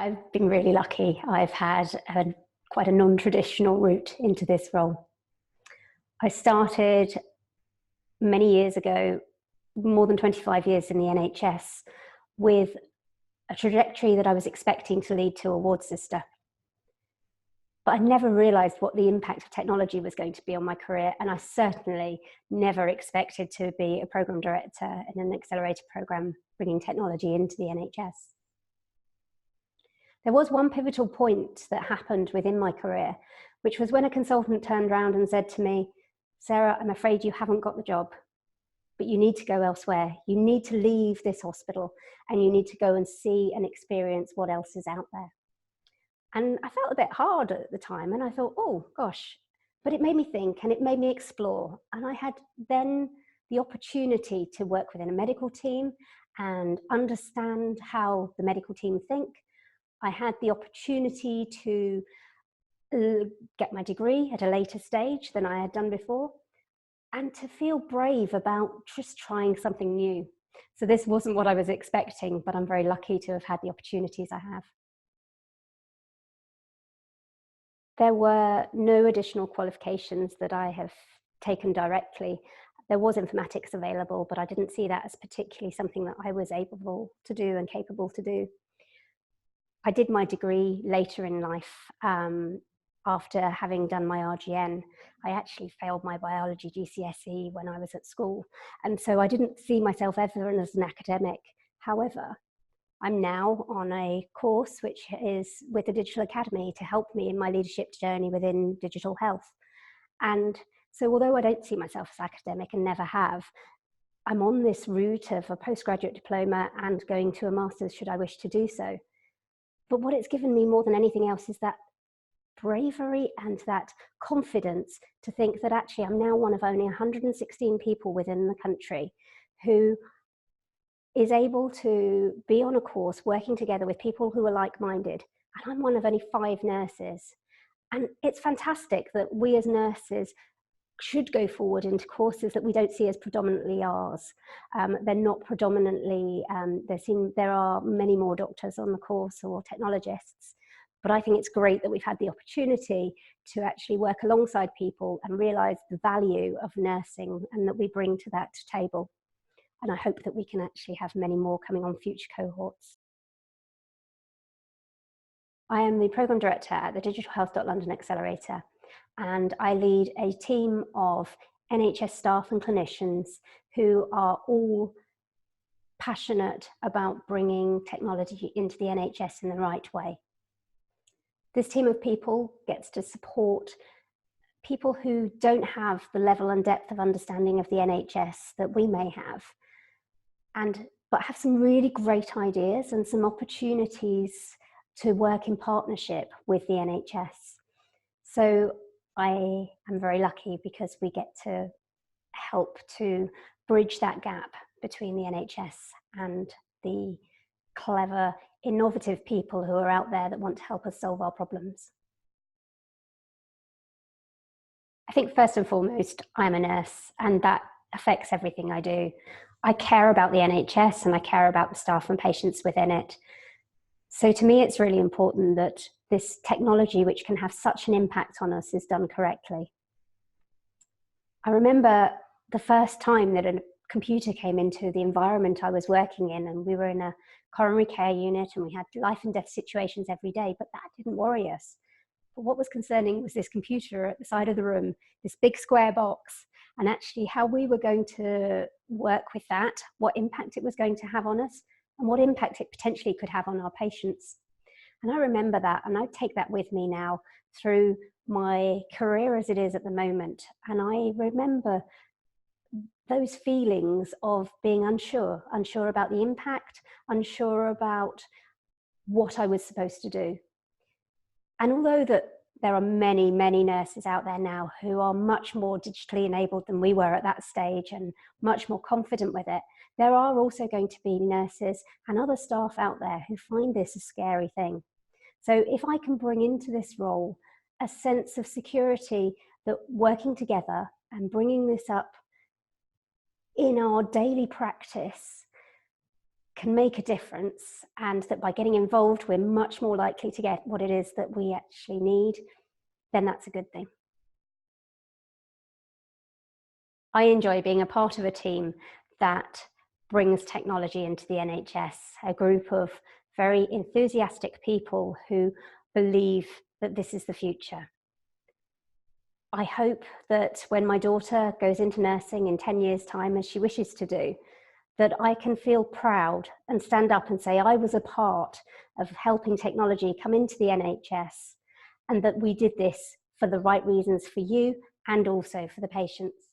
I've been really lucky. I've had quite a non-traditional route into this role. I started many years ago, more than 25 years in the NHS, with a trajectory that I was expecting to lead to a ward sister. But I never realised what the impact of technology was going to be on my career, and I certainly never expected to be a programme director in an accelerator programme bringing technology into the NHS. There was one pivotal point that happened within my career, which was when a consultant turned around and said to me, "Sarah, I'm afraid you haven't got the job, but you need to go elsewhere. You need to leave this hospital and you need to go and see and experience what else is out there." And I felt a bit hard at the time, and I thought, oh gosh, but it made me think and it made me explore. And I had then the opportunity to work within a medical team and understand how the medical team think. I had the opportunity to get my degree at a later stage than I had done before, and to feel brave about just trying something new. So this wasn't what I was expecting, but I'm very lucky to have had the opportunities I have. There were no additional qualifications that I have taken directly. There was informatics available, but I didn't see that as particularly something that I was able to do and capable to do. I did my degree later in life. After having done my RGN, I actually failed my biology GCSE when I was at school. And so I didn't see myself ever as an academic. However, I'm now on a course which is with the Digital Academy to help me in my leadership journey within digital health. And so although I don't see myself as academic and never have, I'm on this route of a postgraduate diploma and going to a master's should I wish to do so. But what it's given me more than anything else is that bravery and that confidence to think that actually I'm now one of only 116 people within the country who is able to be on a course working together with people who are like-minded. And I'm one of only 5 nurses. And it's fantastic that we as nurses should go forward into courses that we don't see as predominantly ours. They're not predominantly, there are many more doctors on the course or technologists, but I think it's great that we've had the opportunity to actually work alongside people and realise the value of nursing and that we bring to that table. And I hope that we can actually have many more coming on future cohorts. I am the Programme Director at the Digital Health London Accelerator, and I lead a team of NHS staff and clinicians who are all passionate about bringing technology into the NHS in the right way. This team of people gets to support people who don't have the level and depth of understanding of the NHS that we may have, but have some really great ideas and some opportunities to work in partnership with the NHS. So I am very lucky because we get to help to bridge that gap between the NHS and the clever, innovative people who are out there that want to help us solve our problems. I think first and foremost, I'm a nurse, and that affects everything I do. I care about the NHS and I care about the staff and patients within it. So to me, it's really important that this technology, which can have such an impact on us, is done correctly. I remember the first time that a computer came into the environment I was working in, and we were in a coronary care unit and we had life and death situations every day, but that didn't worry us. But what was concerning was this computer at the side of the room, this big square box, and actually how we were going to work with that, what impact it was going to have on us, and what impact it potentially could have on our patients. And I remember that, and I take that with me now through my career as it is at the moment. And I remember those feelings of being unsure about the impact, unsure about what I was supposed to do. And although that there are many, many nurses out there now who are much more digitally enabled than we were at that stage and much more confident with it, there are also going to be nurses and other staff out there who find this a scary thing. So if I can bring into this role a sense of security that working together and bringing this up in our daily practice can make a difference, and that by getting involved, we're much more likely to get what it is that we actually need, then that's a good thing. I enjoy being a part of a team that brings technology into the NHS, a group of very enthusiastic people who believe that this is the future. I hope that when my daughter goes into nursing in 10 years' time, as she wishes to do, that I can feel proud and stand up and say I was a part of helping technology come into the NHS, and that we did this for the right reasons for you and also for the patients.